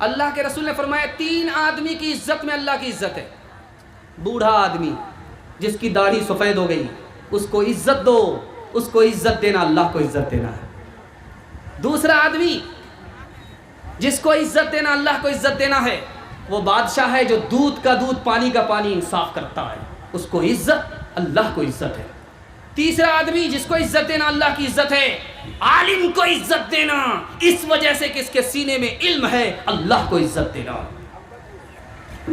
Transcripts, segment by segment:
اللہ کے رسول نے فرمایا 3 آدمی کی عزت میں اللہ کی عزت ہے. بوڑھا آدمی جس کی داڑھی سفید ہو گئی، اس کو عزت دو، اس کو عزت دینا اللہ کو عزت دینا ہے. دوسرا آدمی جس کو عزت دینا اللہ کو عزت دینا ہے، وہ بادشاہ ہے جو دودھ کا دودھ پانی کا پانی انصاف کرتا ہے، اس کو عزت اللہ کو عزت ہے. تیسرا آدمی جس کو عزت دینا اللہ کی عزت ہے، عالم کو عزت دینا اس وجہ سے کہ اس کے سینے میں علم ہے، اللہ کو عزت دینا.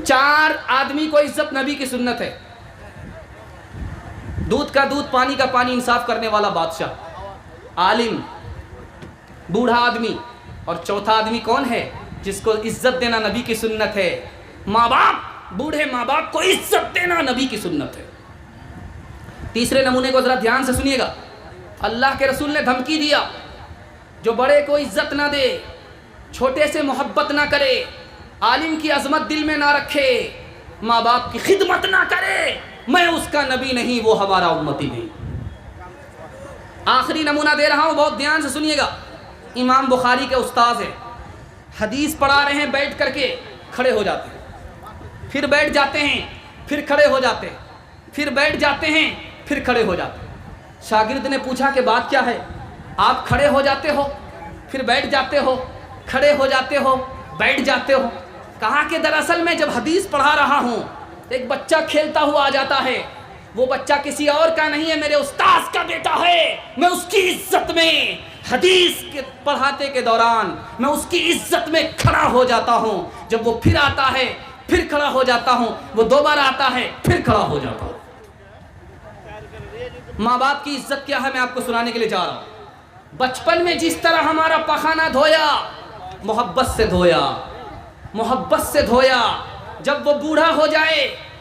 4 آدمی کو عزت نبی کی سنت ہے. دودھ کا دودھ پانی کا پانی انصاف کرنے والا بادشاہ، عالم، بوڑھا آدمی، اور چوتھا آدمی کون ہے جس کو عزت دینا نبی کی سنت ہے؟ ماں باپ. بوڑھے ماں باپ کو عزت دینا نبی کی سنت ہے. تیسرے نمونے کو ذرا دھیان سے سنیے گا. اللہ کے رسول نے دھمکی دیا، جو بڑے کو عزت نہ دے، چھوٹے سے محبت نہ کرے، عالم کی عظمت دل میں نہ رکھے، ماں باپ کی خدمت نہ کرے، میں اس کا نبی نہیں، وہ ہمارا امتی نہیں. آخری نمونہ دے رہا ہوں، بہت دھیان سے سنیے گا. امام بخاری کے استاذ ہیں، حدیث پڑھا رہے ہیں، بیٹھ کر کے کھڑے ہو جاتے ہیں، پھر بیٹھ جاتے ہیں، پھر کھڑے ہو جاتے ہیں، پھر بیٹھ جاتے ہیں، پھر کھڑے ہو جاتے ہیں. شاگرد نے پوچھا کہ بات کیا ہے؟ آپ کھڑے ہو جاتے ہو، پھر بیٹھ جاتے ہو، کھڑے ہو جاتے ہو، بیٹھ جاتے ہو. کہا کہ دراصل میں جب حدیث پڑھا رہا ہوں، ایک بچہ کھیلتا ہوا آ جاتا ہے، وہ بچہ کسی اور کا نہیں ہے، میرے استاذ کا بیٹا ہے. میں اس کی عزت میں حدیث کے پڑھاتے کے دوران میں اس کی عزت میں کھڑا ہو جاتا ہوں. جب وہ پھر آتا ہے، پھر کھڑا ہو جاتا ہوں، وہ دوبارہ آتا ہے، پھر کھڑا ہو جاتا ہوں. ماں باپ کی عزت کیا ہے میں آپ کو سنانے کے لیے جا رہا ہوں. بچپن میں جس طرح ہمارا پخانہ دھویا، محبت سے دھویا، محبت سے دھویا. جب وہ بوڑھا ہو جائے،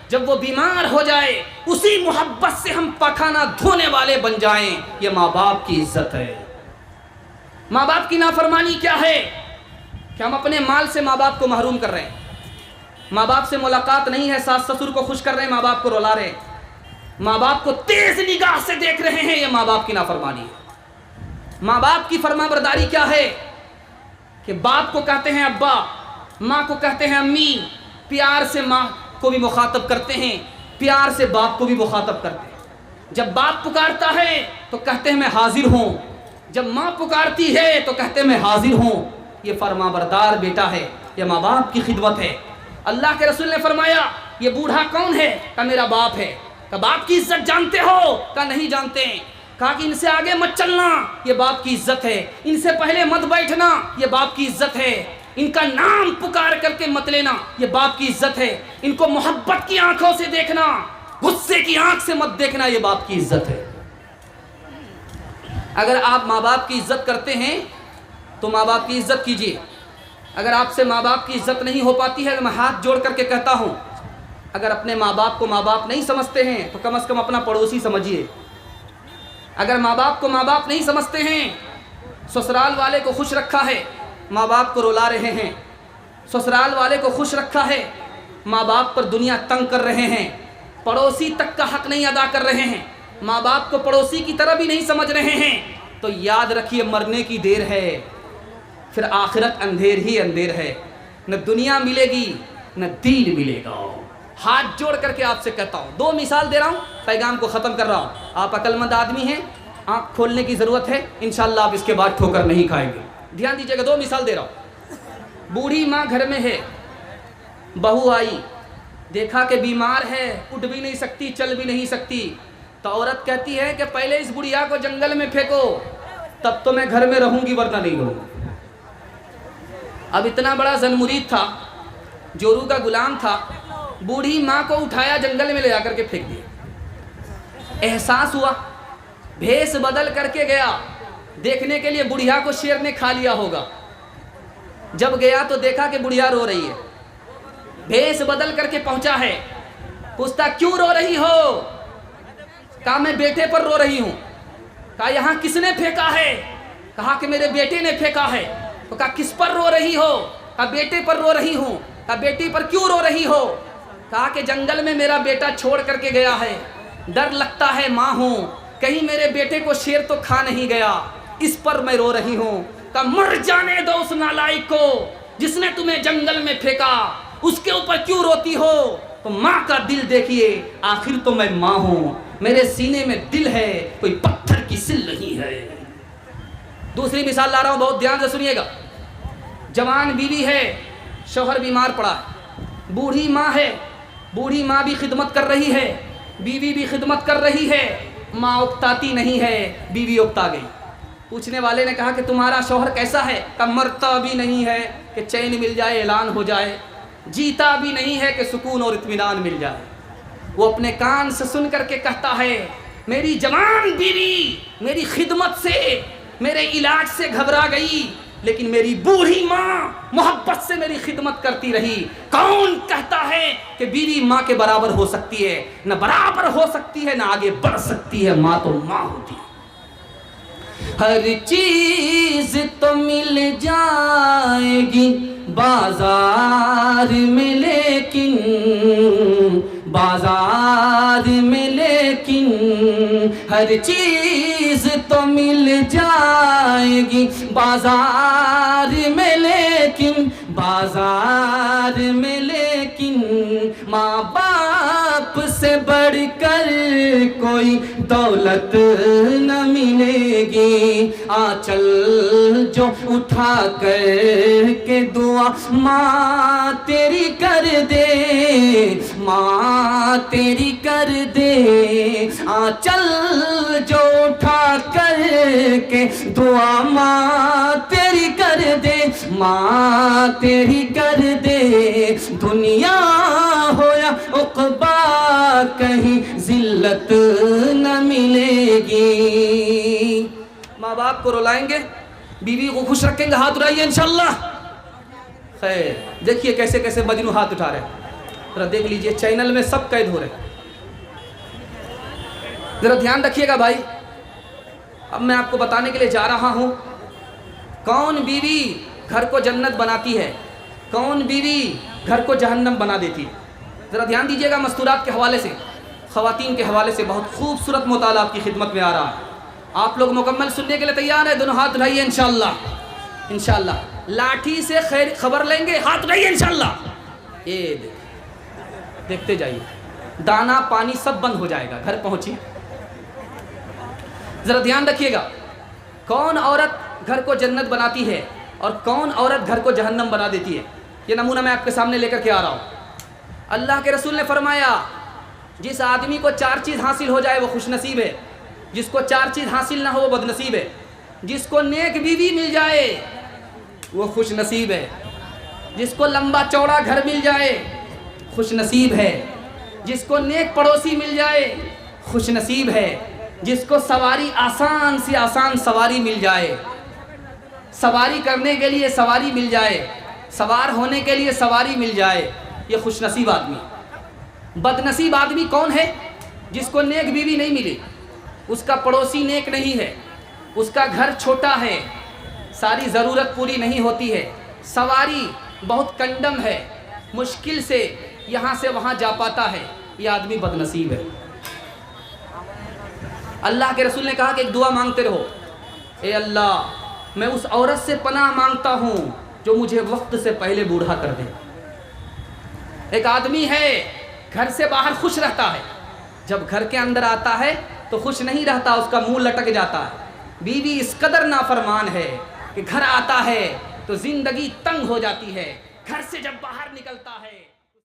جب وہ بیمار ہو جائے، اسی محبت سے ہم پخانہ دھونے والے بن جائیں. یہ ماں باپ کی عزت ہے. ماں باپ کی نافرمانی کیا ہے کہ ہم اپنے مال سے ماں باپ کو محروم کر رہے ہیں. ماں باپ سے ملاقات نہیں ہے، ساس سسر کو خوش کر رہے ہیں، ماں باپ کو رلا رہے ہیں، ماں باپ کو تیز نگاہ سے دیکھ رہے ہیں. یہ ماں باپ کی نافرمانی ہے. ماں باپ کی فرما برداری کیا ہے کہ باپ کو کہتے ہیں ابا، ماں کو کہتے ہیں امی، پیار سے ماں کو بھی مخاطب کرتے ہیں، پیار سے باپ کو بھی مخاطب کرتے ہیں. جب باپ پکارتا ہے تو کہتے ہیں میں حاضر ہوں، جب ماں پکارتی ہے تو کہتے ہیں میں حاضر ہوں. یہ فرما بردار بیٹا ہے، یہ ماں باپ کی خدمت ہے. اللہ کے رسول نے فرمایا یہ بوڑھا کون ہے؟ کہا میرا باپ ہے. کہا باپ کی عزت جانتے ہو؟ کہا نہیں جانتے. کہا کہ ان سے آگے مت چلنا، یہ باپ کی عزت ہے. ان سے پہلے مت بیٹھنا، یہ باپ کی عزت ہے. ان کا نام پکار کر کے مت لینا، یہ باپ کی عزت ہے. ان کو محبت کی آنکھوں سے دیکھنا، غصے کی آنکھ سے مت دیکھنا، یہ باپ کی عزت ہے. اگر آپ ماں باپ کی عزت کرتے ہیں تو ماں باپ کی عزت کیجیے. اگر آپ سے ماں باپ کی عزت نہیں ہو پاتی ہے تو میں ہاتھ جوڑ کر کے کہتا ہوں، اگر اپنے ماں باپ کو ماں باپ نہیں سمجھتے ہیں تو کم از کم اپنا پڑوسی سمجھیے. اگر ماں باپ کو ماں باپ نہیں سمجھتے ہیں، سسرال والے کو خوش رکھا ہے، ماں باپ کو رلا رہے ہیں، سسرال والے کو خوش رکھا ہے، ماں باپ پر دنیا تنگ کر رہے ہیں، پڑوسی تک کا حق نہیں ادا کر رہے ہیں، ماں باپ کو پڑوسی کی طرح بھی نہیں سمجھ رہے ہیں، تو یاد رکھیے مرنے کی دیر ہے، پھر آخرت اندھیر ہی اندھیر ہے. نہ دنیا ملے گی نہ دین ملے گا. ہاتھ جوڑ کر کے آپ سے کہتا ہوں، 2 مثال دے رہا ہوں، پیغام کو ختم کر رہا ہوں. آپ عقل مند آدمی ہیں، آنکھ کھولنے کی ضرورت ہے، انشاءاللہ آپ اس کے بعد ٹھوکر نہیں کھائیں گے. دھیان دیجیے گا، 2 مثال دے رہا ہوں. بوڑھی ماں گھر میں ہے، بہو آئی، دیکھا کہ بیمار ہے، اٹھ بھی نہیں سکتی، چل بھی نہیں سکتی، تو عورت کہتی ہے کہ پہلے اس بڑھیا کو جنگل میں پھینکو، تب تو میں گھر میں رہوں گی ورنہ نہیں رہوں گی. اب اتنا بڑا زن مرید تھا، جورو کا غلام تھا، بوڑھی ماں کو اٹھایا جنگل میں لے جا کر کے پھینک دیا. احساس ہوا، بھیس بدل کر کے گیا دیکھنے کے لیے بڑھیا کو شیر نے کھا لیا ہوگا. جب گیا تو دیکھا کہ بڑھیا رو رہی ہے، بھیس بدل کر کے پہنچا ہے، پوچھتا کیوں رو رہی ہو؟ کہا میں بیٹے پر رو رہی ہوں. کہا یہاں کس نے پھینکا ہے؟ کہا کہ میرے بیٹے نے پھینکا ہے. تو کہا کس پر رو رہی ہو؟ کہا بیٹے پر رو رہی ہوں. کہا بیٹی پر کیوں رو رہی ہو؟ کہا کہ جنگل میں میرا بیٹا چھوڑ کر کے گیا ہے، ڈر لگتا ہے ماں ہوں، کہیں میرے بیٹے کو شیر تو کھا نہیں گیا، اس پر میں رو رہی ہوں. کہا مر جانے دو اس نالائق کو، جس نے تمہیں جنگل میں پھینکا اس کے اوپر کیوں روتی ہو؟ تو ماں کا دل دیکھیے، آخر تو میں ماں ہوں، میرے سینے میں دل ہے، کوئی پتھر کی سل نہیں ہے۔ دوسری مثال لا رہا ہوں، بہت دھیان سے سنیے گا۔ جوان بیوی ہے، شوہر بیمار پڑا ہے، بوڑھی ماں ہے، بوڑھی ماں بھی خدمت کر رہی ہے، بیوی بھی خدمت کر رہی ہے، ماں اکتاتی نہیں ہے، بیوی اکتا گئی۔ پوچھنے والے نے کہا کہ تمہارا شوہر کیسا ہے؟ کہ مرتا بھی نہیں ہے کہ چین مل جائے اعلان ہو جائے، جیتا بھی نہیں ہے کہ سکون اور اطمینان مل جائے۔ وہ اپنے کان سے سن کر کے کہتا ہے میری جوان بیوی میری خدمت سے، میرے علاج سے گھبرا گئی، لیکن میری بوڑھی ماں محبت سے میری خدمت کرتی رہی۔ کون کہتا ہے کہ بیوی ماں کے برابر ہو سکتی ہے؟ نہ برابر ہو سکتی ہے، نہ آگے بڑھ سکتی ہے، ماں تو ماں ہوتی ہے۔ ہر چیز تو مل جائے گی بازار میں، لیکن بازار میں، لیکن ہر چیز تو مل جائے گی بازار میں، لیکن بازار میں، لیکن ماں باپ سے بڑھ کر کوئی دولت نہ ملے گی۔ آنچل جو اٹھا کر کے دعا ماں تیری کر دے، ماں تیری کر دے، آنچل جو اٹھا کر کے دعا ماں تیری کر دے، ماں تیری کر دے، دنیا ہو یا عقبہ کہیں ذلت نہ ملے گی۔ ماں باپ کو رلائیں گے، بیوی کو خوش رکھیں گے، ہاتھ اٹھائیے انشاءاللہ۔ خیر دیکھیے کیسے کیسے مجنو ہاتھ اٹھا رہے ہیں، ذرا دیکھ لیجئے، چینل میں سب قید ہو رہے ہیں، ذرا دھیان رکھیے گا بھائی۔ اب میں آپ کو بتانے کے لیے جا رہا ہوں کون بیوی گھر کو جنت بناتی ہے، کون بیوی گھر کو جہنم بنا دیتی ہے۔ ذرا دھیان دیجیے گا، مستورات کے حوالے سے، خواتین کے حوالے سے بہت خوبصورت مطالعہ آپ کی خدمت میں آ رہا ہے۔ آپ لوگ مکمل سننے کے لیے تیار ہیں؟ دونوں ہاتھ اٹھائیے انشاءاللہ، انشاءاللہ۔ لاٹھی سے خیر خبر لیں گے، ہاتھ اٹھائیے انشاءاللہ۔ یہ دیکھتے جائیے، دانا پانی سب بند ہو جائے گا، گھر پہنچی۔ ذرا دھیان رکھیے گا، کون عورت گھر کو جنت بناتی ہے اور کون عورت گھر کو جہنم بنا دیتی ہے؟ یہ نمونہ میں آپ کے سامنے لے کر کے آ رہا ہوں۔ اللہ کے رسول نے فرمایا جس آدمی کو 4 چیز حاصل ہو جائے وہ خوش نصیب ہے، جس کو 4 چیز حاصل نہ ہو وہ بد نصیب ہے۔ جس کو نیک بیوی مل جائے وہ خوش نصیب ہے، جس کو لمبا چوڑا گھر مل جائے خوش نصیب ہے، جس کو نیک پڑوسی مل جائے خوش نصیب ہے، جس کو سواری آسان سے آسان سواری مل جائے، سواری کرنے کے لیے سواری مل جائے، سوار ہونے کے لیے سواری مل جائے، یہ خوش نصیب آدمی۔ بد نصیب آدمی کون ہے؟ جس کو نیک بیوی نہیں ملی، اس کا پڑوسی نیک نہیں ہے، اس کا گھر چھوٹا ہے، ساری ضرورت پوری نہیں ہوتی ہے، سواری بہت کنڈم ہے، مشکل سے یہاں سے وہاں جا پاتا ہے، یہ آدمی بد نصیب ہے۔ اللہ کے رسول نے کہا کہ ایک دعا مانگتے رہو، اے اللہ میں اس عورت سے پناہ مانگتا ہوں جو مجھے وقت سے پہلے بوڑھا کر دے۔ ایک آدمی ہے گھر سے باہر خوش رہتا ہے، جب گھر کے اندر آتا ہے تو خوش نہیں رہتا، اس کا منہ لٹک جاتا ہے۔ بیوی اس قدر نافرمان ہے کہ گھر آتا ہے تو زندگی تنگ ہو جاتی ہے، گھر سے جب باہر نکلتا ہے